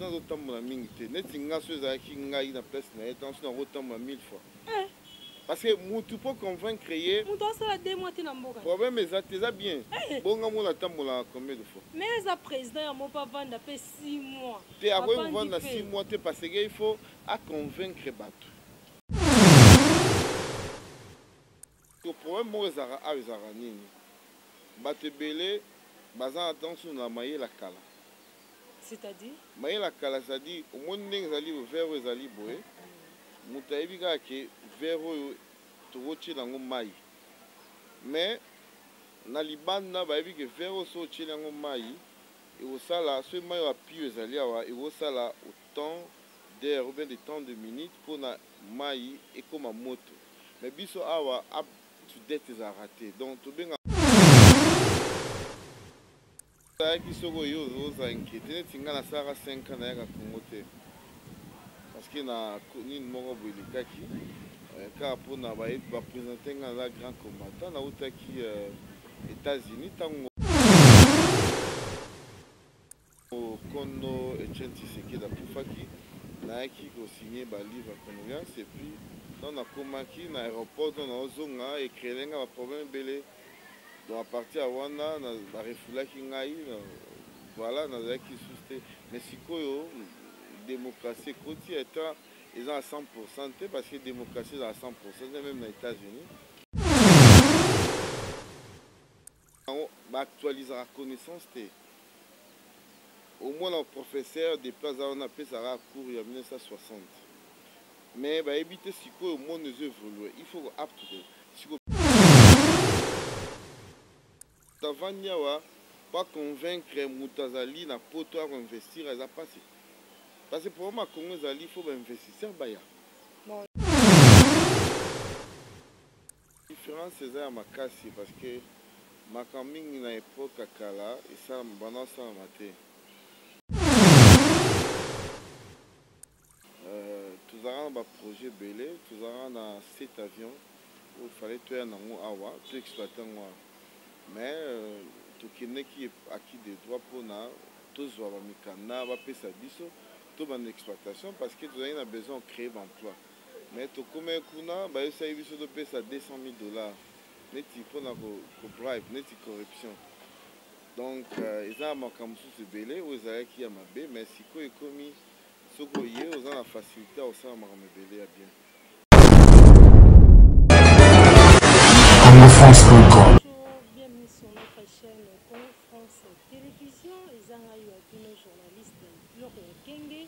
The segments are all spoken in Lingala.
Dans autant mon ami, net inga sur qui n'a une place na attention autant ma 1000 fois. Parce que tout pour convaincre créer. Mon doit ça 2 mois t'es dans boka. Problème est ça bien. Bon nga mon attend mon la combien de fois. Mais ça président mon pas vendre après 6 mois. Tu as voulu vendre 6 mois tu parce qu'il faut à convaincre battu. Le problème moi ezara a ezara nini. Battu belé bazan attention na maye la kala. C'est-à-dire maye la kala c'est-à-dire au moins ndenge zali vers ezali boye. Mutayebi ka ke vers oyo tokotie nango mai. Mais na libanda bayebi ke vers oyo so otie nango mai ekosala so mai oyo apio ezali awa ekosala autant d'heure ou bien de temps de minutes mpona mai ekoma moto. Mais biso awa up to date ezalaka te donc tobenga ayaki soko oyo ozala inquiété neti nga nasalaka 5 ans nayaka Congo te parce que na nini moko boye elekaki kaka mpona baprésente nga naza grand combattant nautaki États-Unis ntango kono Etienne Tshisekedi akufaki nayaki kosigne balivre ya condoléance et puis donc nakomaki na aéroport donc naozonga ekrele nga baproblème ebele donc à partir ya wana barefulaki ngai voilà nazalaki lisusu te mais sikoyo démocratie ekoti etant eza à 100% te parce que démocratie eza à 100% même na États-Unis baactualisaka connaissance te au moins le professeur de place on appelle ça cours en 1960 mais bayebi te sikoyo monde ezo évoluer il faut apte sikoyo tavandi awa pas convaincre moto azali na poto ya koinvestir eza pasi parce que pour ma Congo ezali il faut bainvestisseur baya différence eza ya makasi parce que makambo mingi na époque ya kala esalama bana osalama te tozalaka na baprojet ebele tozalaka na 7 avions oyo fallait toya nango awa to exploite yango awa mais tokendeki acquis de droit mpona tozwa bamikanda bapesa biso to bana exploitation parce que tozalaki na besoin créer baemploi mais tokomaki kuna bayosaki biso topesa $200 000 neti mpona kobribe neti corruption donc eza na makambo mosusu ebele oyo ezalaki ya mabe mais sikoyo ekomi soki oye oza na facilité ya kosala makambo ebele ya bien. Bienvenue sur notre chaîne Congo France Télévision. Ezanga yo bino journaliste Loro Kenge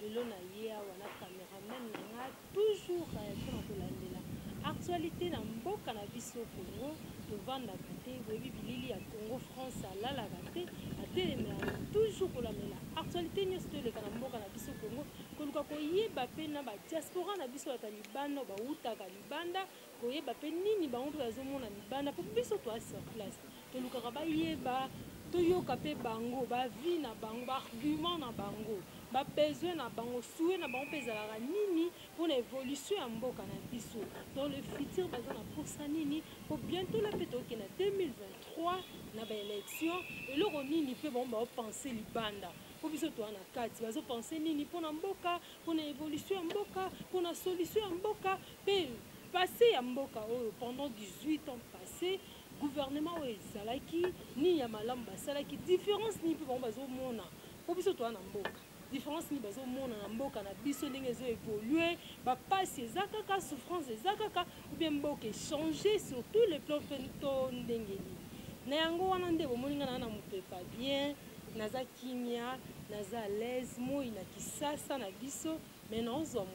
lelo na ye awa na caméraman nanga toujours mpona kolandela actualité na mboka na biso Congo tovandaka te boyebi bilili ya Congo France alalaka te atelemela toujours kolamela actualité nyonso toeleka na mboka na biso Congo koluka koyeba mpe na badiaspora na biso bata libanda bautaka libanda koyeba mpe nini bango mpe bazomona libanda mpo biso toa sur place tolukaka bayeba toyoka mpe bango bavi na bango baargument na bango babesoin na bango souhait na bango mpe ezalaka nini mpona évolution ya mboka na biso dans le futur baza na mposa nini po bientôt la mpe tokende 2023 na baélection eloko nini mpe bango baopense libanda po biso toa na kati bazopense nini mpona mboka mpona évolution ya mboka mpona solution ya mboka mpe passé ya mboka oyo pendant 18 ans passé gouvernement oyo ezalaki nini ya malamu basalaki différence nini mpe bango bazomona po biso toa na mboka différence nini bazomona na mboka na biso ndenge ezoévolue bapasi eza kaka souffrance eza kaka ou bien mboka échanger sur tous les plans mpe to ndenge nini na yango wana nde bomoni nga na mopepa bien naza kimia naza l'aise moi na kisasa na biso mais naozwa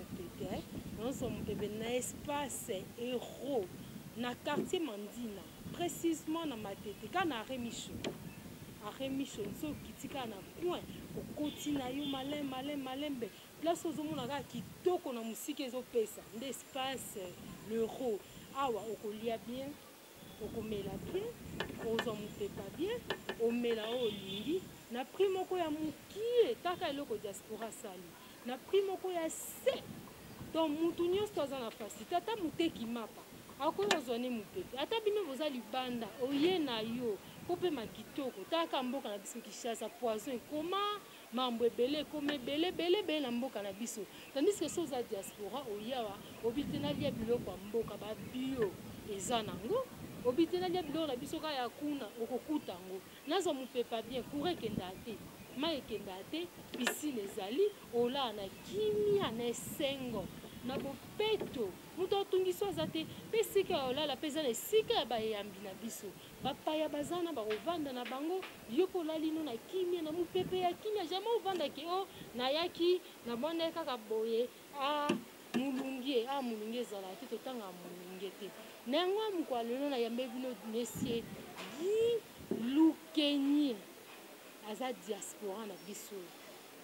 mopepe na espace héros na quartier Mandina précisément na matete ka na Remicho so kitika na point okoti na yo malembe place ozomona kaka kitoko na musiki ezopesa nde espace l'euro awa okolia bien okomela bien ozwa mopepa bien omela oyo olingi na prix moko ya mokie taka eloko diaspora sali na prix moko ya se donc mutu nyonso toaza na facilité ata moteki mapa akoki ozwa ne mopepe ata bino boza libanda oye na yo mpo mpe makitoko taka mboka na biso Kinshasa poison ekoma mambo ebele ekoma ebele na mboka na biso. Tandis que so oza diaspora oyawa obi te nalia biloko ya mboka babio eza nango obi te nalia biloko na biso kaka ya kuna okokuta yango nazwa mopepa bien courant ekenda te mai ekenda te piscine ezali olaa na kimia na esengo na bopeto moto atungisi aza te mpe esika ya olala mpe eza na esika ya bayambi na biso bapaya baza na bakovanda na bango yo mpo olali no na kimia na mopepe ya kimia jamai ovandaki o nayaki nabonde kaka boye mulungi ezalaki totanga mulungi te na yango ya mokwa lelo nayambe bino mesie Guy Lukenyi aza diaspora na biso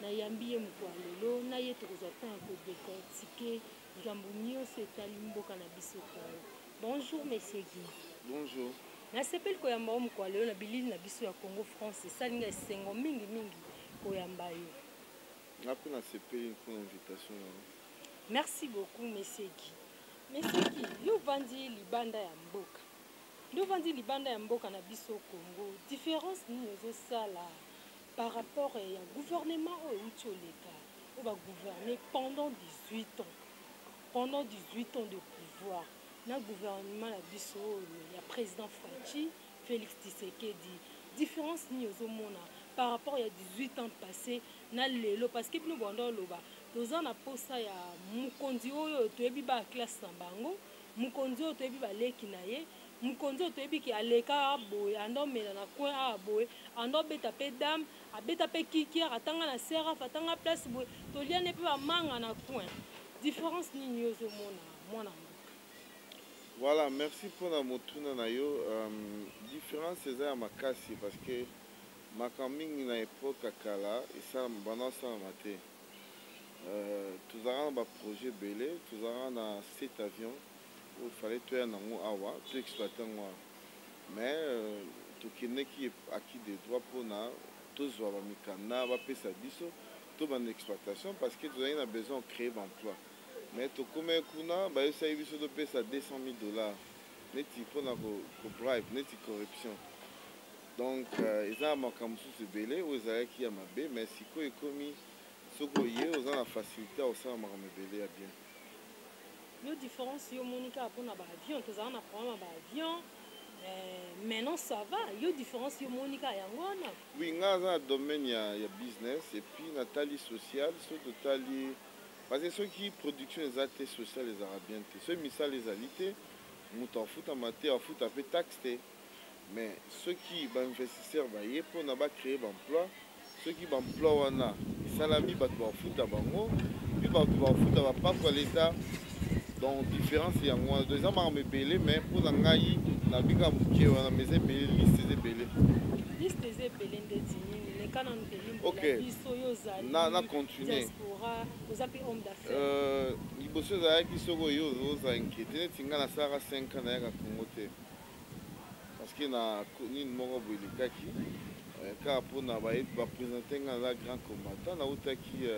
nayambi ye mokwa lelo na ye tokozwa ntango kodécortique likambo nyonso etali mboka na biso Congo. Bonjour monsieur Guy. Bonjour. Nasepeli koyamba yo mokwa lelo na bilili na biso ya Congo France esalinga esengo mingi koyamba yo. Ngape nasepeli mpona invitation na yo. Merci beaucoup monsieur Guy. Monsieur Guy, yo vandi libanda ya mboka. Yo vandi libanda ya mboka na biso Congo. Différence nini ozosala par rapport ya gouvernement oyo euti oleka oyo bagouverner pendant 18 ans. Pendant 18 ans de pouvoir, na gouvernement la biso ya président Fachi, Félix Tshisekedi, différence ni ozomona par rapport ya 18 ans passés na lelo parce que bino bondo loba toza na posa ya mukonzi oyo toyebi ba classe na bango, mukonzi oyo toyebi ba leki na ye, mukonzi oyo toyebi ki aleka boye andomela na coin a boye andobeta pe dame abeta pe kikia atanga na seraf atanga place boye toliane pe ba manga na coin. Différence nini ozomona mwana mboka. Voilà, merci pour la motuna na yo. Différence eza ya makasi parce que makaming na époque kala esa bana sa maté. Tozara ba projet belé, tozara na 7 avions où fallait tuer nango awa, tu exploiter moi. Mais to kineki acquis des droits pour na tozwa ba mikana ba pesa biso to ban exploitation parce que tu as besoin de créer emploi. Mais tu connais kuna ba esa biso de pesa $200,000 neti pona ko bribe neti corruption. Donc ils ont makambo sous belé aux qui a mabe mais siko ekomi soko ye aux na facilité au ça makambo belé ya bien. Yo différence yo monika pona ba avion tozana na programme ba avion maintenant ça va yo différence yo monika yangona. Oui nga za domaine ya business et puis natali social surtout tali parce que ceux qui production les actes sociaux les arabiens ceux misal les alités mutu afuta mate afuta pe taxe mais ceux qui investisseurs ba ye pour na ba créer emploi ceux qui emploi wana salami bato bafuta bango puis bato bafuta ba pas pour l'état donc différence ya moi deux ans me belé mais pour na ngai na bika mukie wana mais c'est belé liste belé ndeti nini le kana nteli okay biso yo zali na continuer diaspora ozapi homme d'affaires liboso ezalaki soko yo oza inquiété neti nga nasalaka 5 ans nayaka Congo te parce que na nini moko boye elekaki kaka mpona baprésente nga na grand combattant nautaki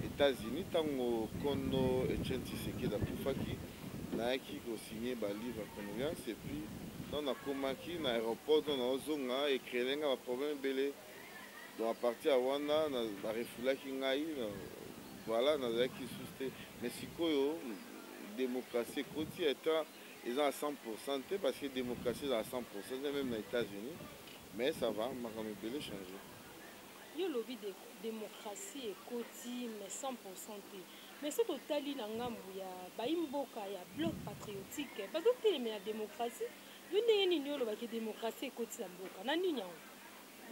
États-Unis ntango kono Etienne Tshisekedi akufaki nayaki kosigne balivre ya condoléance et puis donc nakomaki na aéroport donc naozonga écréle nga baproblème ebele donc à partir ya wana barefulaki ngai voilà nazalaki susu te mais sikoyo démocratie ekoti etant eza à 100% te parce que démocratie eza à 100% même na États-Unis mais ça va makambo ebele changé. Yo lobi de démocratie ekoti mais 100% te mais so totali na ngambu ya baimboka ya bloc patriotique bazotelemela démocratie yo ndenge nini olobaki démocratie ekoti na mboka na nini yango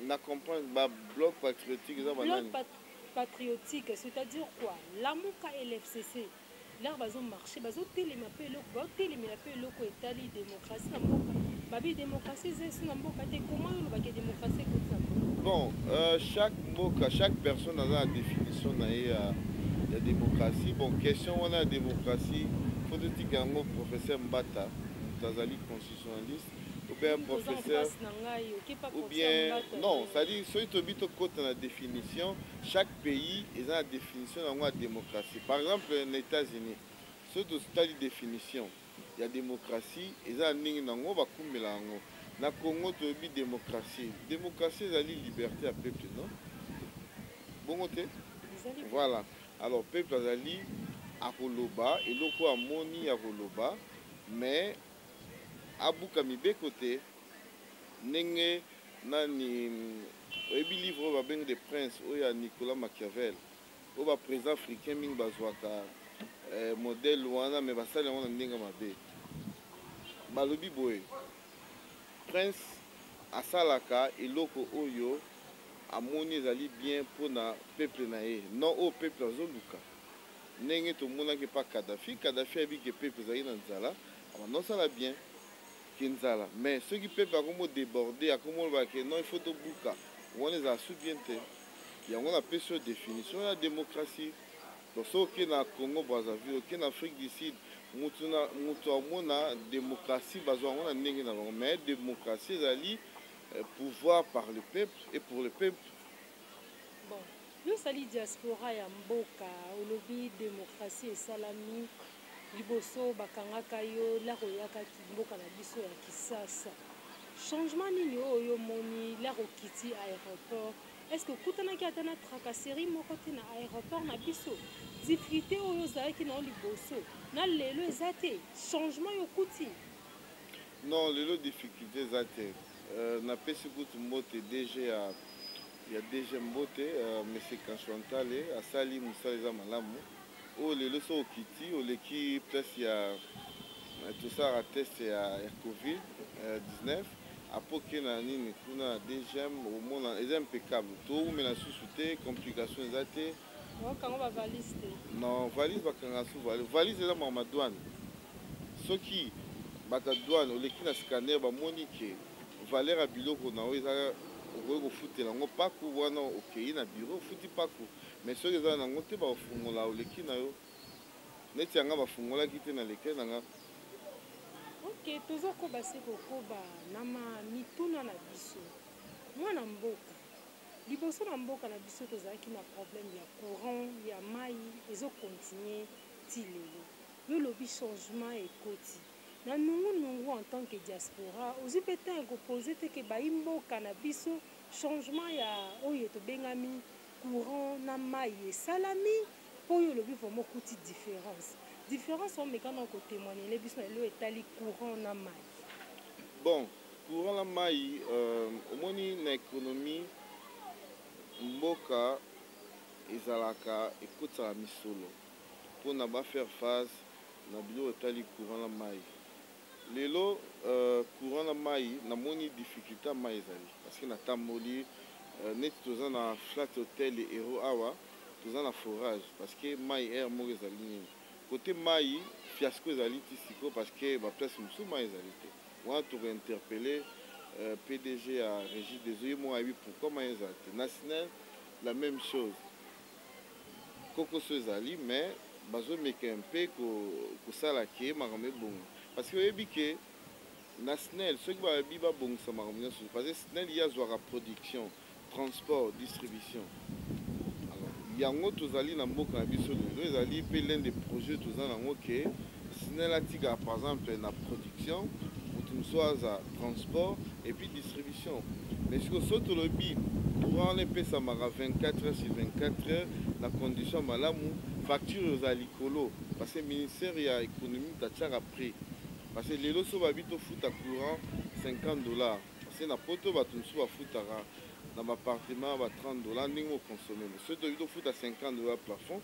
na comprendre ba bloc patriotique eza banani bloc patriotique c'est-à-dire quoi lamuka LFCC là bazomarché bazotelema mpe eloko baotelemela mpe eloko etali démocratie na mboka babi démocratie eza esi na mboka te comment olobaki démocratie ekoti na mboka. Bon, chaque personne a la définition de la démocratie. Bon, question on a la démocratie, faut dire que professeur Mbata, Tazali constitutionnaliste, ou bien professeur, ou bien non, c'est-à-dire ceux qui habitent au côté de la définition, chaque pays a la définition de la démocratie. Par exemple, les États-Unis, ceux qui ont la définition, il y a démocratie, ils ont la définition. Na Congo, tu as démocratie. Démocratie, c'est la liberté à peuple, non? bongo te. Voilà. Alors peuple azali akoloba eloko amoni ya koloba mais abuka mibeko te ndenge nani oyebi livre oyo babenge de prince oyo ya Nicolas Machiavel oyo baprésident africain mingi bazwaka modèle wana me basali yango na ndenge mabe balobi boye prince asalaka eloko oyo amoni ezali bien mpona peuple na ye non oyo peuple azoluka ndenge tomonaki mpa Kadhafi ayebi ke peuple ezali na nzala abanosala bien ke nzala mais soki peuple akomo déborde akomoloba ke non il faut tobuka wana ezala su bien te yango napesi oyo définition ya démocratie donc soki oke na Congo Brazzaville oke na Afrique du Sud moto amona démocratie bazwa yango na ndenge na bango mais démocratie ezali pouvoir par le peuple et pour le peuple. Bon, yo sali diaspora ya mboka olobi démocratie esalami liboso bakangaka yo lako yakaki mboka na biso ya kisasa changement nini oyo moni lako kiti aéroport est-ce que kutanaki ata na tracasserie moko te na aéroport na biso difficulté oyo ozalaki na liboso na lelo eza te changement yo kuti non lelo difficulté eza te napesi kutu mbote DG ya DG mbote monsieur Kanchantale asali mosala eza malamu oyo lelo so okiti oleki place ya tosalaka test ya covid 19 apoke na nini kuna DGM omona eza impeccable toumela susu te complication eza te okango bavalise te non valise bakanga su valise eza mama douane soki bata douane oleki na scanner bamoni ke valeur ya biloko na oyo eza okoki kofutela yango paku wana okei na bureau ofuti paku mais soki eza nango te bafungola oleki na yo neti yanga bafungolaki te na leke nanga. Ok, tozokoba se kokoba na mituna na biso mwana mboka liboso na mboka na biso tozalaki na problème ya courant ya mai ezokontinue ti lelo yo lobi changement ekoti na nungu en tant que diaspora ozwi mpe ntan ekopose te ke bayi mboka na biso changement ya oyo tobengami courant na mai esalami mpo oyo olobi vraimen okuti différence omeka na kotémoignele biso na lelo etali courant na mai. Bon, courant na mai omoni na économie mboka ezalaka ekotisaka misolo mpona bafaire face na biloko etali courant na mai lelo courant na mai namoni difficulté ya mai ezali parce que natamboli neti toza na flat hotel ero awa toza na forage parce que mai aire moko ezali nini côté mai fiasco ezali ti siko parce que baplace mosusu mai ezali te wana tokointerpele PDG ya Régis des eaux ye moko ayebi pourquoi mai ezali te na SNEL la même chose kokoso ezali mais bazomeka mpe kosala ke makambo ebongo parce que oyebi ke na SNEL soki bayebi babongisa makambo nyonso parce que SNEL ye azwaka production transport distribution yango tozali na mboka na biso lelo ezali mpe l'un des projets toza nango ke SNEL atikaka par exemple na production moto mosusu aza transport et puis distribution mais siko so tolobi courant epesamaka 24 heures sur 24 heures na condition malamu facture eza likolo parce que ministère ya économie tatiaka prix parce que lelo so babi tofuta courant $50 parce que na poto bato mosusu bafutaka na baappartement ba $30 ndenge okonsome so tobi tofuta $50 plafond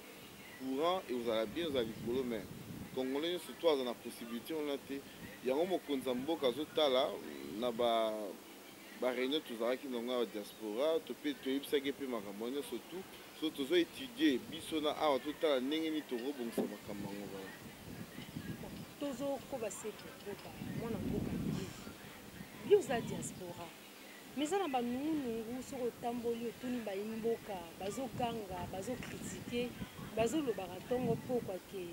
courant eozala bien eza likolo mais congolais nyonso to aza na possibilité wana te yango mokonzi ya mboka azotala na baréunion tozalaki nango ya diaspora tope toyebisaki mpe makambo nyonso tu so tozoétudie biso na awa totala ndenge nini tokobongisa makambo yango wana tozokoba se kokoba mwana mboka yo oza diaspora mais eza na banungunungu soki otamboli otuni bayi mboka bazoganga bazokritike bazolobaka ntongo pokwa ke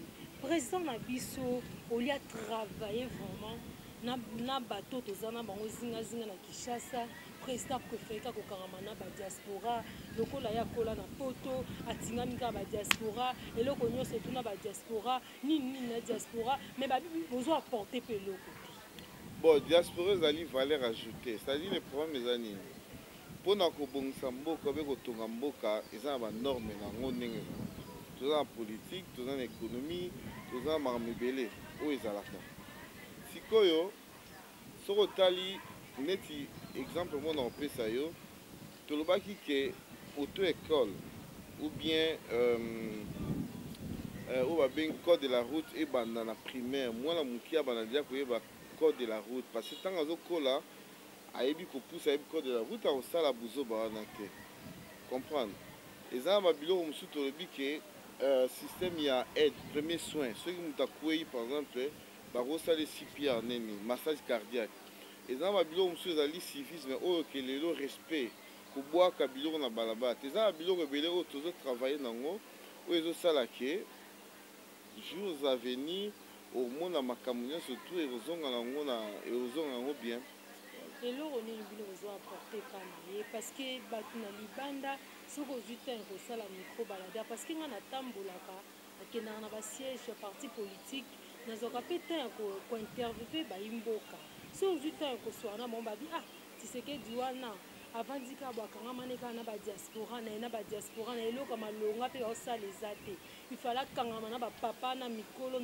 président na biso olia travailler vraiment na bato toza na bango zingazinga na Kinshasa président préféré ka kokangama na badiaspora lokola ya kola na poto atingami kaka badiaspora eloko nyonso tuna badiaspora nini na diaspora mais babibi bozo apporter mpe eloko te bon diaspora ezali valeur ajoutée c'est-à-dire le problème eza nini mpona kobongisa mboka mpe kotonga mboka eza na banorme nango ndenge ezala. Toza na politique, toza na économie, toza na makambo ebele oyo ezalaka. Sikoyo soki otali neti exemple moko na kopesa yo, tolobaki ke auto école ou bien oyo babengi code de la route ebanda na primaire, mwana moke abanda deja koyeba code de la route, parce que ntango azokola ayebi kopusa ayebi code de la route akosala buzoba wana te, comprendre. Eza na babiloko mosusu tolobi ke système ya aide premier soin, soki moto akwei par exemple bakosala CPR nini massage cardiaque. Eza na babiloko mosusu ezali civisme oyo ke lelo respect kobwaka biloko na balabala te. Eza na biloko ebele oyo tozotravaille nango oyo ezosala ke jours à venir omona makambo nyonso tu ekozonga nango bien. eloko nini bino bozoapporte epa na ye parce que bato na libanda soki ozwi te kosala micro balada parce que nga natambolaka akendaka na basiège ya parti politique nazwaka mpe te ya kointerviewe bayimboka soki ozwi te koswana bango babi Tshisekedi wana avandi kaka bakangama ne kaka na badiaspora na ye na badiaspora na eloko malonga mpe baosala eza te ifala akangama na bapapa na mikolo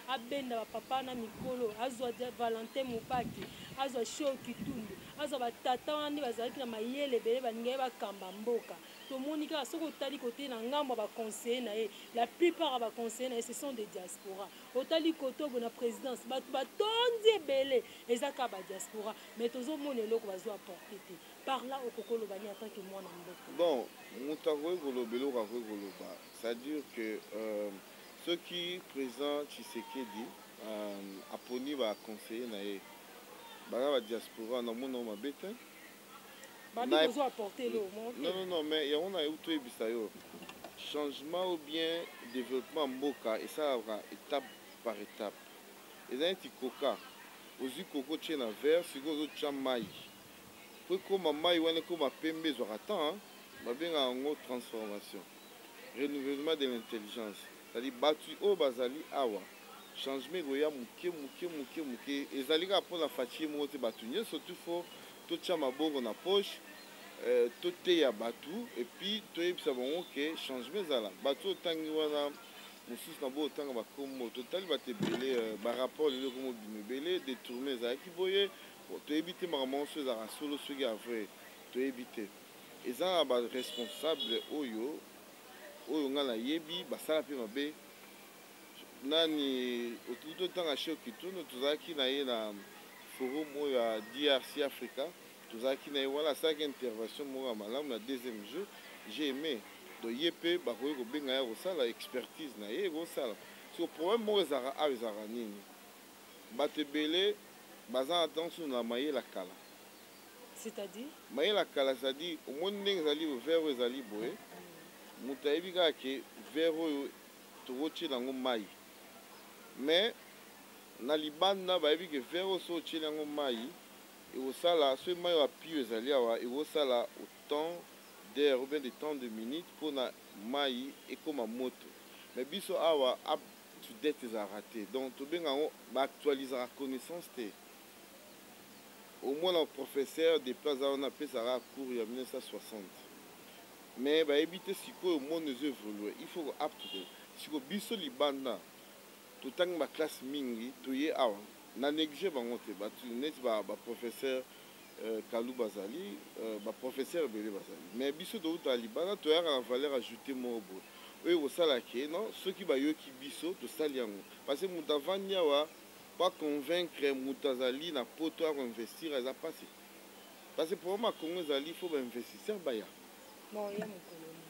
abenda bapapa na mikolo azwa Valentin Mopaki azwa Show Kitundu azwa batata wana nde bazalaki na mayele ebele balingi ye bakamba mboka tomoni kaka soki otali kote na ngambo ya baconseiller na ye la plupart ya baconseiller na ye ce sont des diaspora otali kote oyo na présidence bato batondi ebele eza kaka badiaspora mais tozomona eloko bazwa apporte te par là okokoloba ni en tant que mwana mboka. Bon, moto akoki koloba eloko akoki koloba, c'est-à-dire que soki président Tshisekedi aponi baconseiller na ye baza badiaspora na mona mabe te non, mais yango na euto yebisa yo changement ou bien développement mboka esalaka étape par étape. Eza neti koka ozwi koko tie na verre sikoyo ozotya mai po ekóma mai wana ekóma pembe ezwaka temps babengaka yango transformation, renouvellement de l'intelligence. C'est-à-dire bato oyo bazali awa changement ekoya moke ezali kaka mpona fatie moko te bato nyonso tu fo totya maboko na poche toteya bato epuis toyebisa bango ke changement ezala bato otangi wana mosusu na bo otanga bakombo totali bato ebele barapport lelo komo bima ebele détourné ezalaki boye toyebi te makambo nyonso ezalaka solo soki ya vrai toyebi te. Eza na baresponsable oyo nga nayebi basala mpe mabe nani otuki totanga Show Kitundu tozalaki na ye na forum oyo ya DRC Africa tozalaki na ye wana asalaki intervention moko ya malamu na deuxième jour j'ai aimé donc ye mpe bakoki kobenga ye kosala expertise na ye ekosala so problème moko ezalaka awa ezalaka nini bato ebele baza na tanso na mayela kala c'est-à-dire mayela kala c'est-à-dire omoni ndenge ezali verre oyo ezali boye moto ayebi kaka ke verre oyo tokotiela yango mai mais na libanda bayebi ke verre oyo so otieli yango mai ekosala soki mai oyo apio ezali awa ekosala autant d'heure ou bien de temps de minutes mpona mai ekóma moto mais biso awa up to date ezalaka te donc tobenga yango baactualisaka connaissance te. omona professeur depuis aza wana apesaka cours ya 1960 mais bayebi te sikoyo monde ezo évolue il faut up to date sikoyo biso libanda totangi baklasse mingi toye awa na néglige bango te bato neti baprofesseur Kalou bazali baprofesseur ebele bazali mais biso touta libanda toyaka na valeur ajoute moko boye oyo ekosala ke non soki bayoki biso tosali yango parce que moto avandi awa po convaincre moto azali na poto ya koinvestir eza pasi parce que problème ya Congo ezali fo bainvestisseur baya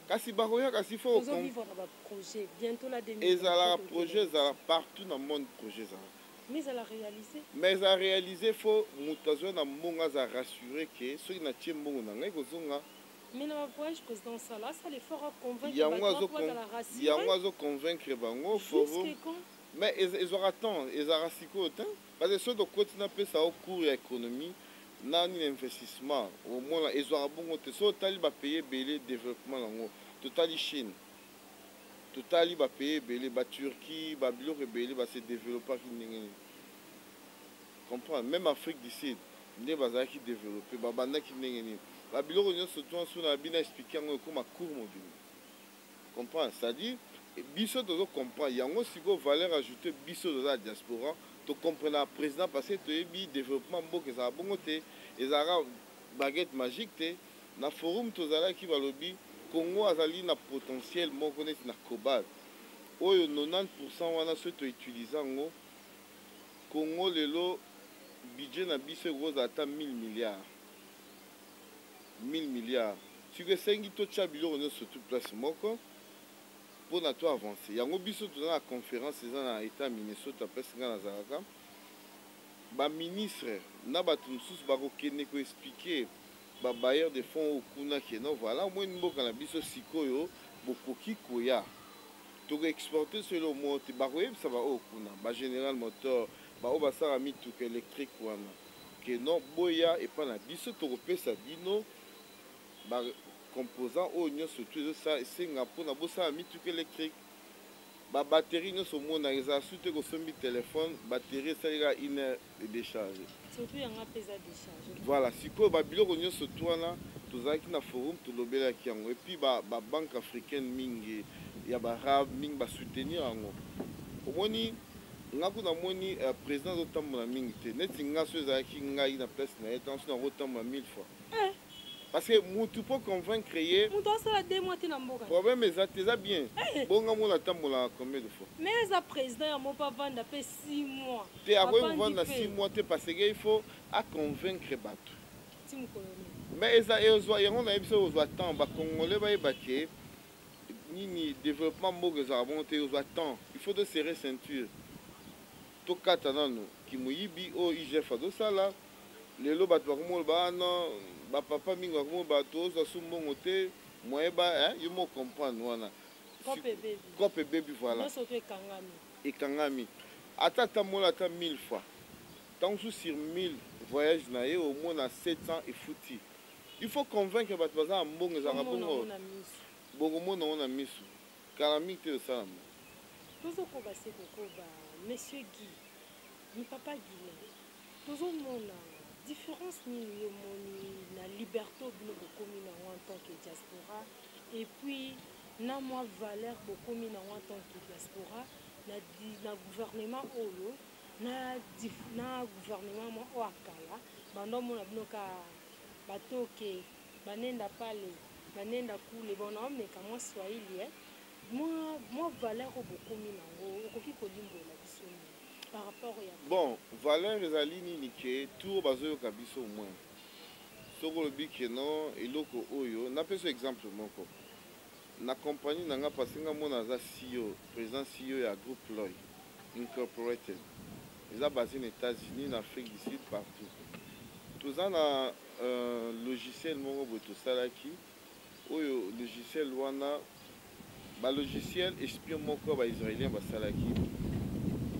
kasi bakoya kasi fo ezalaka projet ezala partout na monde projet ezalaka mais ezala réaliser fo moto azwa na mbongo aza rassuré ke soki natie mbongo na ngai kozonga yango azoconvaincre bango forum mais ezwaka temps ezalaka sikoyo te parce que soki tokoti napesa o cours ya économie nani na investissement omona ezwaka bongo te soki otali bapays ebele développement yango totali Chine totali bapays ebele baturquie babiloko ebele base développaki ndenge nini comprendre même Afrique du Sud nde bazalaki développé babandaki ndenge nini ba biloko nyonso to so na bina expliquer ngo comme cours mobile. Comprends, c'est-à-dire biso to comprendre yango siko valeur ajoutée biso de la diaspora to comprendre président parce que to yebi développement mboka za bongo te ezara baguette magique te na forum to zala ki balobi Congo azali na potentiel moko neti na cobalt oyo 90% wana ceux to utilisant ngo Congo lelo budget na biso gros ata 1000 milliards 1000 milliards si que sengi to tcha biloko nyonso tout place moko pour na to avancer yango biso to na conférence eza na état Minnesota place nga nazalaka ba ministre na bato mosusu bakokende ko expliquer ba bailleur de fonds okuna ke no voilà moi mboka na biso sikoyo bokoki koya to exporter selo moto bakoyebisa ba okuna ba General Motor ba obasara mituka électrique wana ke no boya epa na biso to kopesa bino ba composant au nyonso tout ça esenga mpona bosala mituka électrique ba batterie nyonso mona eza sute kosombi téléphone batterie esalika 1 heure de décharge surtout yanga pesa décharge voilà sikoyo babiloko nyonso tu wana tozalaki na forum tolobelaki yango epuis babanque africaine mingi ya barabe mingi basoutenir yango omoni nga kuna moni président azotambola mingi te neti nga so ezalaki ngai na place na ye tanso nakotambola 1000 fois parce que mutu pour convaincre ye mutu asala 2 mois te na mboka problème eza bien bonga mona tambola combien de fois mais eza président ya mopa vanda pe 6 mois te akoki kovanda 6 mois te parce que il faut aconvaincre bato mais eza ezwa yango nayebi so ozwa temps bacongolais bayeba ke nini développement mboka ezala bongo te ozwa temps il faut de serrer ceinture tokata nano kimoyibi oyo igf azosala lelo bato bakomona bana bapapa mingi bakomona bato ozwa so mbongo te moyeba yo mo comprendre wana cope baby voilà ekangami ata tambola ata 1000 fois tant que sur 1000 voyages na ye au moins na 700 efuti il faut convaincre bato baza na mbongo ezalaka bongo bokomona ngo na miso kala mingi te osala mo tozokoba se kokoba monsieur Guy ni papa Guy tozomona différence nini yo moni na liberté bino bokomi na en tant que diaspora et puis na moi valeur bokomi na en tant que diaspora na gouvernement oyo na gouvernement mo o akala bando mona bino ka batoke banenda pale banenda kule bona omeka moi swahili moi valeur bokomi nango okoki kolimbola biso par rapport ya bon valeur ezali nini ke tour bazoyoka biso moins soko lobi ke no eloko oyo napesa exemple moko na compagnie nanga parce nga mona aza CEO président CEO ya groupe Loy Incorporated eza basé aux États-Unis na Afrique du Sud partout toza na logiciel moko boye tosalaki oyo logiciel wana balogiciel espion moko baisraélien basalaki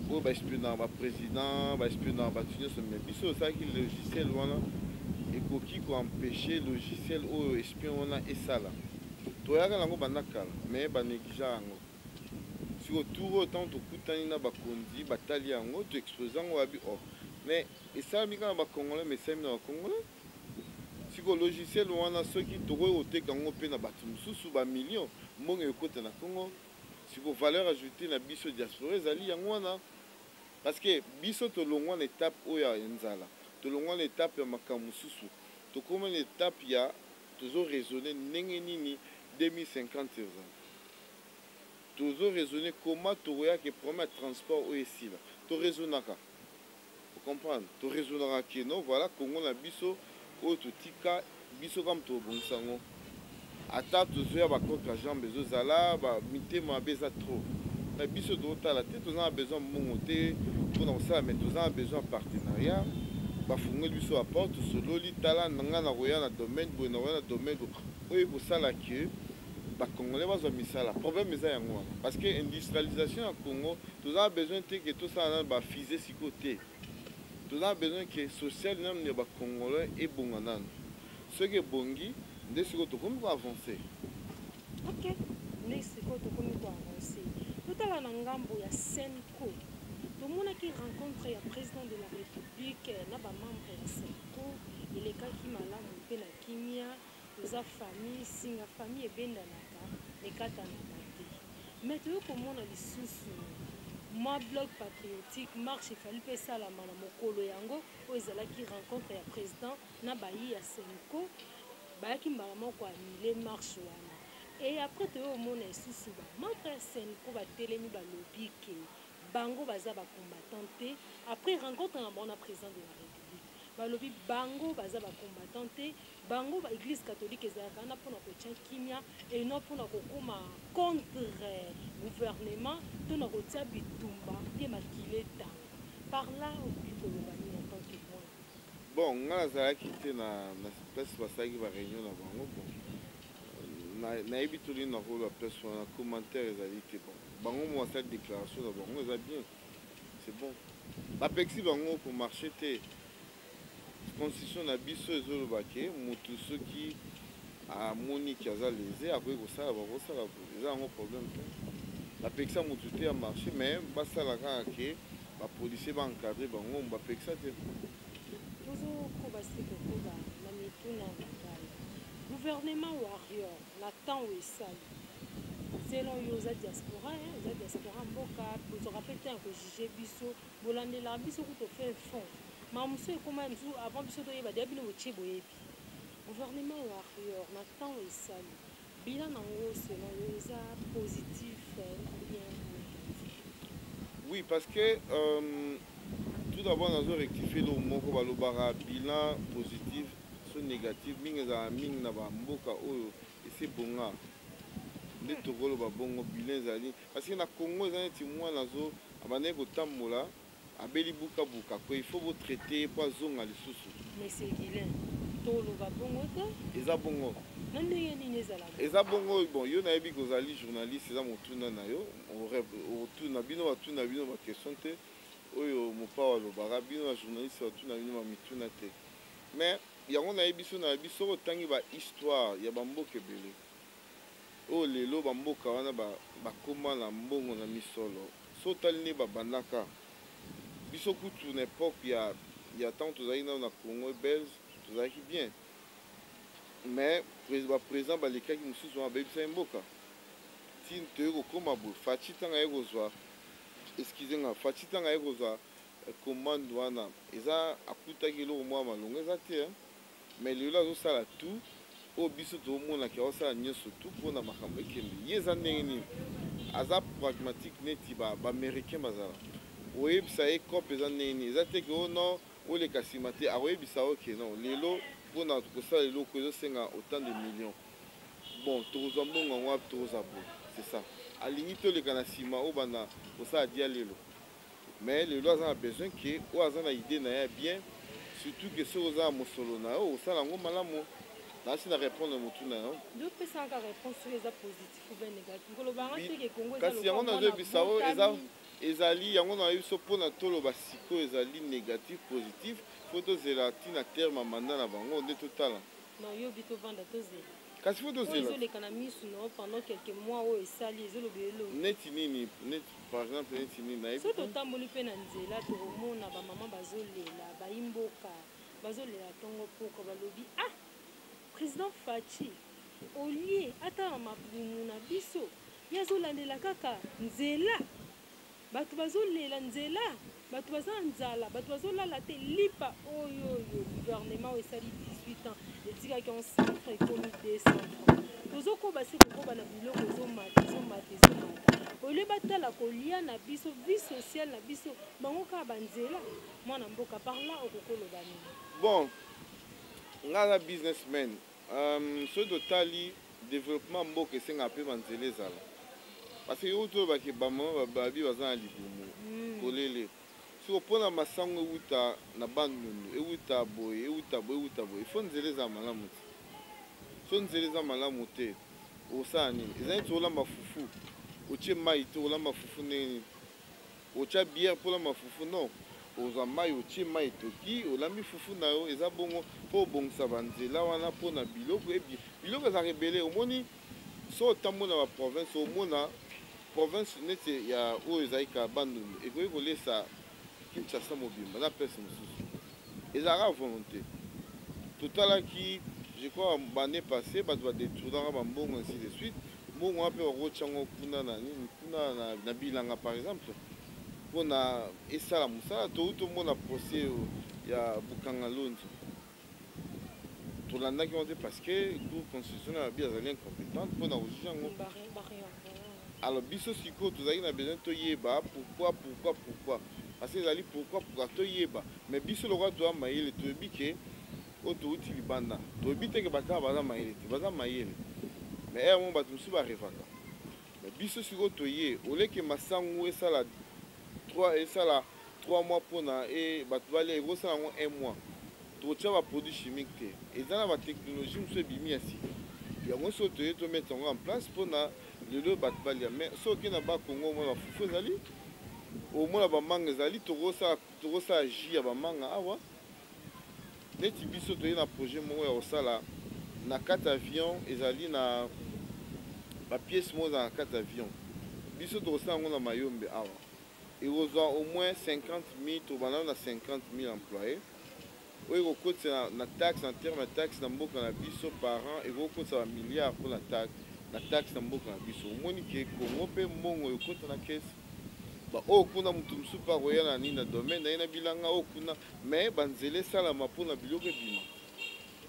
oyo baespionnaka baprésident baespionnaka bato nyonso me biso osalaki logiciel wana ekoki koempêche logiciel oyo espion wana esala toyaka nango banda kala me banéglige yango siko tour oyo ntango tokutani na bakonzi batali yango toexpose yango babi o mais esalami kaka na bacongolais mais esalami na bacongolais siko logiciel wana soki tokoki koteka yango mpe na bato mosusu bamillion mbongo ekota na Congo siko valeur ajoutée na biso diaspora ezali yango wana parce que biso tolongwa na étape oyo ya nzala tolongwa na étape ya makambo mosusu tokóma na étape ya tozo raisonner ndenge nini 2050 eza tozo raisonner comment tokoyaka problème ya transport oyo esila toraisonnaka comprendre toraisonnaka ke non voilà Congo na biso oyo totika biso kama tobongisa yango ata tozoya bakoka jambe ezozala mitema mabe eza trop na biso totala te toza na besoin mbongo te mpona kosala mais toza na besoin partenariat bafungoli biso baporte tosololi tala nanga na koya na domaine boye na koya na domaine oyo ekosala ke bacongolais bazwa misala problème eza yango wana parce que industrialisation ya Congo toza na besoin te ke tosala nano bafise siko te toza na besoin ke social nano ya bacongolais ebonga nano soki ebongi nde sikoyo tokomi koavance ok nde sikoyo tokomi koavance totala na ngambo ya Senco tomonaki rencontre ya président de la république na bamembre ya Senco elekaki malamu mpe na kimia kimia toza famille singa famille ebendanaka ekatanaka te mais toyo komona lisusu mwa bloc patriotique marche efali mpe esalama na mokolo yango oyo ezalaki rencontre ya président na bayi ya senko bayaki mbala moko anile marche wana et après toyo omona lisusu bamembre ya senko batelemi balobi ke bango baza bacombattant te après rencontre na bango na président de la république balobi bango baza bacombattant te bango baéglise catholique ezalaka wana mpona kotia kimia eno mpona kokóma contre gouvernement to na kotia bitumba te makile ntango par là okoki koloba nini en tant que témoin. Bon nga nazalaki te na place basalaki baréunion na bango bon nayebi to nini nakoloba place wana commentaire ezali te bon bango mo basali déclaration na bango eza bien c'est bon bapekisi bango komarche te constitution na biso ezoloba ke motu soki amoniki aza lese akoki kosala bakosala eza yango problème te bapekisa motu te ya marché mais basala kaka ke bapolisier baencadre bango bapekisa te tozokoba sika koba na mituna bakala gouvernement warrior na temps oyo esali selon yo oza diaspora mboka ozwaka mpe te ya kojuge biso bolandelaka biso kuta ofe fond mamusu ekoma mosusu avant biso toyeba deya bino botie boyebi gouvernement warrior na temps oyo esali bilan nango selon yo eza positif bien négatif. Oui parce que tout d'abord nazo rectifier lo moko balobaka bilan positif so négatif mingi ezala mingi na bamboka oyo esi bonga nde tokoloba bongo bilan ezali parce que na Congo eza neti mwana azo abandaki kotambola abeli bukabuka ko il faut botraiter po azonga lisusu monsieur Guilain toloba bongo te eza bongo na ndenge nini ezala eza bongo bon yo nayebi kozali journaliste eza motuna na yo otuna bino batuna bino baquestion te oyo mopa alobaka bino ba journaliste batuna bino bamituna te mais yango nayebi so nayebi soko otangi bahistoire ya bamboka ebele oyo lelo bamboka wana bakóma na mbongo na misolo so otali nde babandaka biso kutu na époque ya ntango tozalaki nano na Congo belge tozalaki bien mais baprésident balekaki mosusu wana bayebisaki mboka ti toye kokóma boye faci ntango aye kozwa excuse nga faci ntango aye kozwa commande wana eza akutaki eloko mwa malongo eza te mais lelo azosala tout oyo biso tomonaki aosala nyonso tout mpona makambo ekende ye eza ndenge nini aza pragmatique neti baaméricain bazala oyebisa ye cope eza ndenge nini eza te ke o non oleka nsima te akoyebisa oke non lelo mpona kosala eloko ezosenga autant de millions bon tokozwa mbongo yango wapi tokozwa boye c'est ça alingi toleka na nsima oyo banda kosala dia lelo mais lelo aza na besoin ke oyo aza na idée na ye bien surtout ke soki oza na mosolo na yo osala yango malamu nasi na répondre motu na yo kasi yango nazoyebisa oyo ezali yango nayebi so mpona toloba sikoyo ezali négatif positif fo tozela ntina terme manda na bango nde totala kasi fo tozela neti nini neti par exemple neti nini nayebi so totamboli mpe na nzela tokomona bamama bazolela bayimboka bazolela ntongo poko balobi ah président Faci olie ata mabumu na biso ye azolandela kaka nzela bato bazolela nzela bato baza na nzala bato bazolala te lipa oyo gouvernement oyo esali 18 ans etikaki en centre ekomi 200 francs tozokoba se kokoba na biloko ezomata olie batala kolia na biso vie sociale na biso bango kaka banzela mwana mboka par là okokoloba nini bon nga aza businessman soki totali développement mboka esengaka mpe banzela ezala parce que oyo tolobaki bamama babi baza na libumu kolele siko mpona masango ewuta na bandundu ewuta boye ifo nzela eza malamu te so nzela eza malamu te osala nini eza neti olamba fufu otie mai te olamba fufu ndenge nini otia bière mpo olamba fufu non ozwa mai otie mai etoki olambi fufu na yo eza bongo mpo obongisa banzela wana mpona biloko biloko ezaka ebele omoni so otambola na baprovince omona province neti ya oyo ezalika bandundu ekoki kolesa Kinshasa mobimba na place mosusu ezalaka volonté totalaki je crois l'année passée bato badétournaka bambongo ainsi de suite mbongo wana mpe bakotiango kuna na nini kuna na bilanga par exemple mpona esala mosala touti omona procès ya bukanga londi tolandaki yango te parce que cour constitutionnel abi azali incompétente mpona kojuge yango. Alors biso sikoyo tozalaki na besoin toyeba pourquoi parce que ezali pourquoi toyeba mais biso lokola toya mayele toyebi ke oyo touti libanda toyebi teke bakaka baza mayele te baza mayele mais ere mo bato mosusu barevaka mais biso sikoyo toye oleke masango esala 3 mois mpona bato balia ekosala yango 1 mois totia baproduit chimique te eza na batechnologie mosusu ebimi ya sika yango soki toye tomete yango en place mpona lelo bato balia mais soki okende na bakongo omona bafufu ezali omona bamanga ezali tokosala jus ya bamanga awa neti biso toye na projet moko ya kosala na kati avion ezali na bapiese moko eza na kati avion biso tokosala yango na mayombe awa ekozwa au moins 50 000 tobanda na 50 000 employés oyo ekokotisa na taxe en terme ya taxe na mboka na biso par an ekokotisa bamilliard mpo na taxe na mboka na biso omoni ke kongo mpe mbongo ekota na kese oyo kuna motu mosusu mpe akoya na nini na domaine na ye na bilanga oyo kuna mais banzela esalama mpona biloko ebima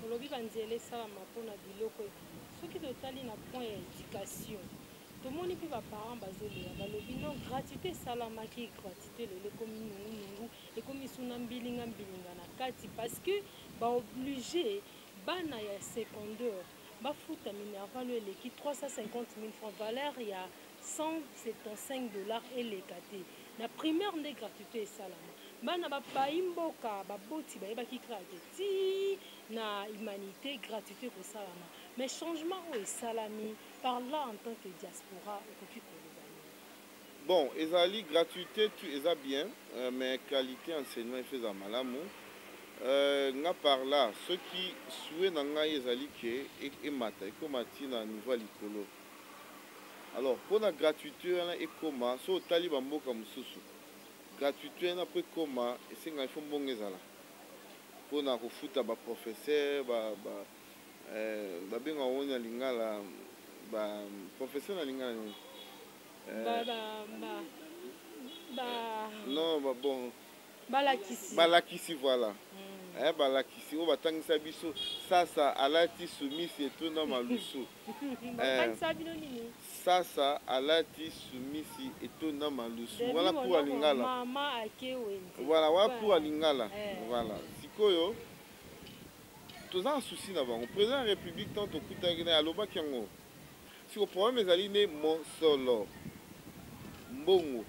olobi banzela esalama mpona biloko ebima soki totali na point ya éducation tomoni mpe baparent bazolela balobi non gratuité esalamaki gratuité lelo ekomi nungunungu ekomi suna mbilinga na kati parce que baoblige bana ya secondaire bafuta minerval eleki 350 000 francs valeur ya 175 $ eleka te na primaire nde gratuité esalama bana bapai mboka baboti bayebaki kaka te ti na humanité gratuité ekosalama mais changement oyo esalami par là en tant que diaspora okoki koloba bon ezali gratuité eza bien mais qualité enseignement efeza malamu nga par là soki souhait na ngai ezali ke emata ekoma ntina niveau ya likolo alors mpona gratuité wana ekoma so otali bamboka mosusu gratuité wana mpo ekoma esenga ifo mbongo ezala mpona kofuta baprofesseur babenga ngo na lingala baprofesseur na lingala nini non bon balakisi voilà balakisi oyo batangisa biso sasa alati sumisi etona malusu sasa alati sumisi etona malusu wana pour alingala voilà wana pour alingala voilà sikoyo toza na susi na bango président ya république tant tokutaki na alobaki yango siko problème ezali ne mosolo mbongo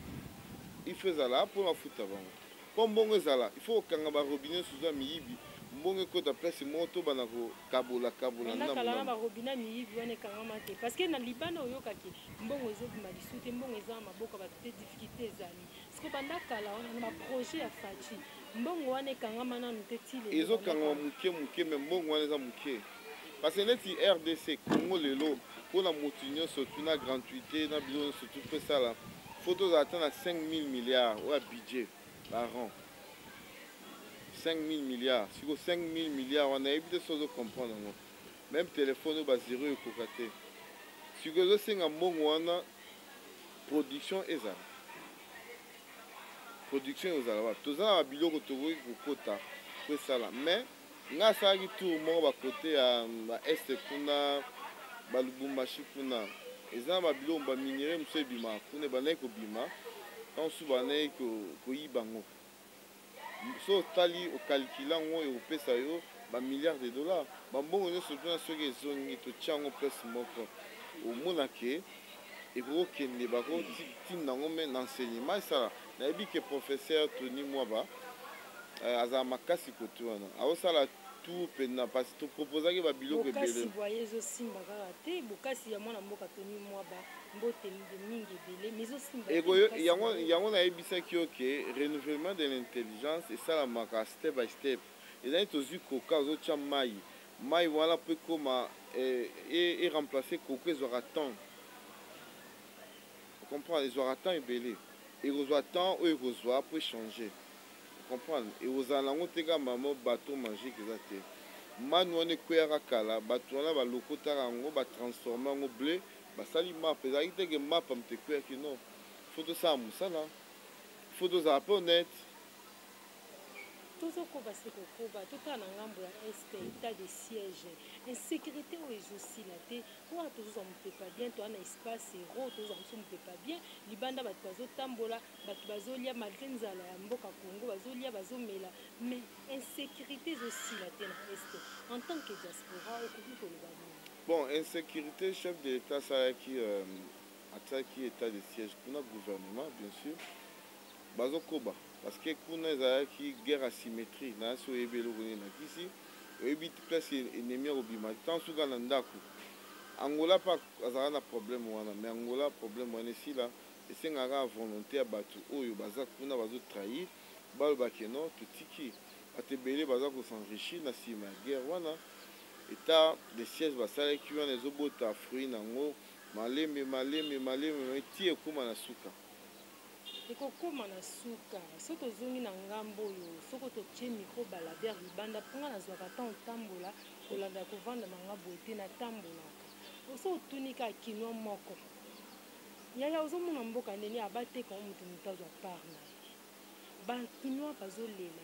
ifo ezala mpona futa bango mpo mbongo ezala ifo kokanga barobinet susu ya miyibi mbongo ekota place moko to bana kokabola nakala barobina miyibi wana ekangama te parce que na libanda oyokaki mbongo ezobima lisu te mbongo eza na maboko bato te difficulté ezali siko bandakala wana na baprojet ya faci mbongo wana ekangama nanu te tile ezokangama moke me mbongo wana eza moke parce que neti RDC Congo lelo mpona motu nyonso tuna gratuité na bilo nyonso tu mpe sala fo tozala ata na 5 000 milliards oyo ya budget par an 5 000 milliards siko 5 000 milliards wana yebi te so ozocomprendre yango même telefone oyo bazero ekoka te siko ezosenga mbongo wana production ezala wapi toza na babiloko tokoki kokota po esala mais nga asalaki tour moko bakote ya baeste kuna balubumbashi kuna eza na babiloko baminere mosusu ebimaka kuna ebandaki kobima ntansu bandaki koyiba yango so otali okalkula yango ekopesa yo bamilliard de dollars bambongo nyonso mpona soki ezongi totia yango place moko omonake ekokokende bakotinda yango me na enseignement esala nayebi ke professeur Tony Mwaba azala makasi kote wana aosala tout mpenza parce toproposaki babiloko ebele boye ezosimba kaka te bokasi ya mwana mboka Tony Mwaba mbote mingi ebele mais ezosimba yango nayebisaki yo ke renouvellement de l'intelligence esalamaka step by step ezali tozwi koka ozotia mai wana mpo ekoma eremplace koko ezwaka temps comprendre ezwaka temps ebele ekozwa temps oyo ekozwa mpo échanger comprendre ekozala nango te kaka mamo bateau magique eza te manu wana ekweyaka kala bato wana balokotaka yango batransforme yango bleu basali map ezalaki teke map moto ekweyaki non faut tosala mosala faut tozala mpe honnête tozokoba sekokoba totala na ngambo ya este état de siège insécurité oyo ezosila te wana tozozwa mopepa bien towana espace ero tozozwa mosusu mopepa bien libanda bato bazotambola bato bazolia malgré nzala ya mboka congo bazolia bazomela mais insécurité ezosila te na este en tant que diaspora okoki koloba nini bon insécurité chef de l'état asalaki atiaki état de siège kuna gouvernement bien sûr bazokoba parce que kuna ezalaki guerre asymétrie na so oyebi eloko nini nakisi oyebi place ennemi akobima tant suka na ndako angola mpe azalaka na problème wana mais angola problème wana esila esengaka volonté ya bato oyo baza kuna bazotrahir balobake non totiki bato ebele baza kosenrichir na nsima ya guerre wana état de siège basalaki wana ezobota fruit nango malembe eti ekóma na suka ekokóma na suka soki tozongi na ngambo oyo soki totie micro balader libanda mponga nazwaka ntan otambola kolanda kovanda nanga boye te natambolaka so otunika akinwa moko yaya ozomona mboka ndeni abateka o moto moto azwa part na ye bakinwa bazolela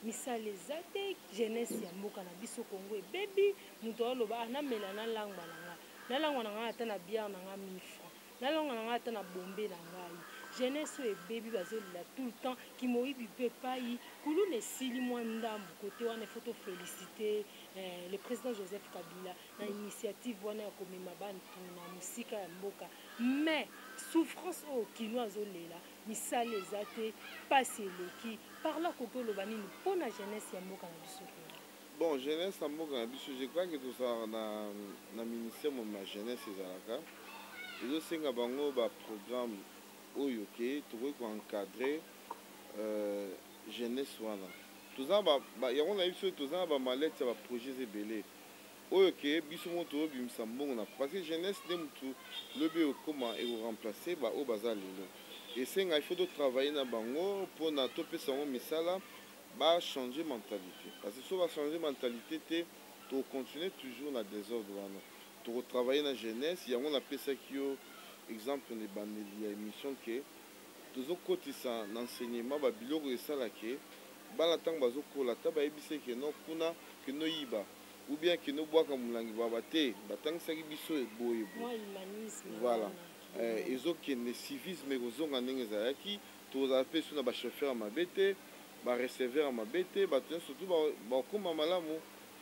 misala eza te jeunesse ya mboka na biso kongo ebebi moto aloba anamela nalangwa na ngai ata na biare na ngai 1000 francs nalonga na ngai ata na bombe na ngai jeunesse oyo ebebi bazolela tout le temps kimoyibi mpe epai kuluna esili mwa ndambo kote wana ifo tofélicité le président Joseph Kabila na initiative wana ya komema bantu na mosika ya mboka mais souffrance oyo kino azolela misala eza te pasi eleki parla koki oloba nini mpo na jeunesse ya mboka na biso bon jeunesse ya mboka na biso je crois que tozalaka na ministère moma jeunesse ezalaka ezosenga bango baprogramme oyo ke tokoki koencadre jeunesse wana yango na biso toza na bamalete ya baprojet ebele oyo ke biso mo tozobimisa mbongo na parce que jeunesse nde motu lobi ekoma ekoremplace baoyo baza lelo esenga il faut totravaille na bango mpona topesa yango misala bachange mentalité parce que so bachange mentalité te tokontinue toujours na désordre wana tokotravaille na jeunesse yango napesaki yo exemple na ebandeli ya émission ke tozokotisa na enseignement babiloko esalake bana ntango bazokola ata bayebisi ke no kuna keno yiba ou bien keno bwaka molangi baba te batangisaki biso eboye voilà ezokende civisme ekozonga ndenge ezalaki tozala mpe so na bachauffeur ya mabe te bareceveur ya mabe te bato nyonso surtout bakoma malamu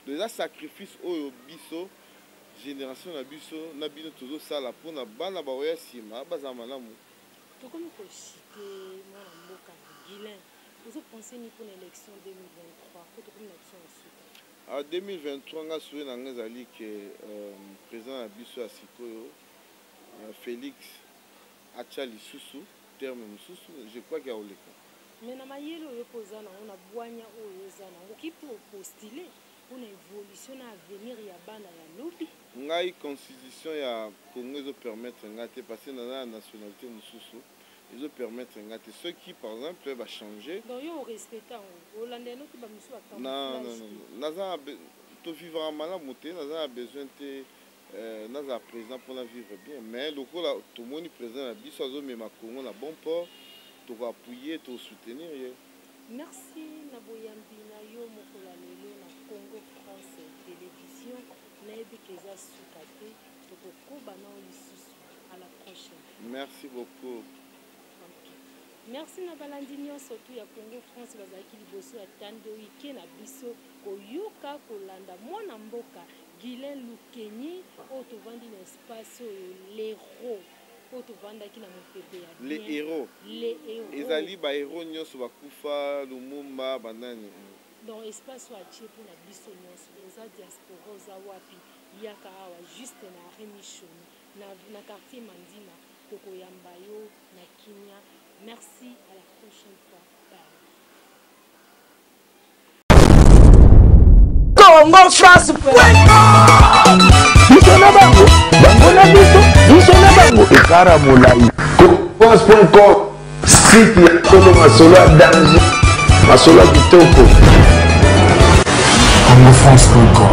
eza sacrifice oyo biso génération na biso na bino tozosala mpona bana baoya nsima bazala malamu tokomi koshite mwana mboka Guilain ozopense ni mpona élection 2023 po tokomi na biso na suka 2023 nga souye na nga ezali ke président na biso ya sikoyo Félix atya lisusu terme mosusu je crois ke aoleka me na mayele oyo mpo oza nango na bwanya oyo eza nango kipo opostile mpona évolution na avenir ya bana ya lobi ngai constitution ya Congo ezopermettre nga te parce que naza na nationalité mosusu ezopermettre nga te ceux qui par exemple bachanger donc yo orespecte yango olandela noki bamisu naza tovivra malamu te naza na besoin te naza président mpona vivre bien mais lokola tomoni président na biso azomema Congo na bon port tokoappuye tosoutenir ye merci na boyambi na yo mokola lelo na Congo France télévision nayebi keza suka te tokokoba nao lisusu à la prochaine merci beaucoup merci na balandi nyonso tu ya Congo France bazalaki liboso ya tando ike na biso koyoka kolanda mwana mboka Guilain Lukenyi oyo tovandi na espace oyo l'héros oyo tovandaki na mopepe ya les héros ezali bahéros nyonso bakufa Lumumba banani donc espace oyo atie mpona biso nyonso oza diaspora oza wapi yaka awa juste na remission na quartier Mandina tokoyamba yo na Kinya. Merci, à la prochaine fois. Congo France. Bisona bango, bango na biso, bisona bango. Ekara molai. France.com. Site ya Congo masolo ya danger, masolo ya kitoko. congofrance.com.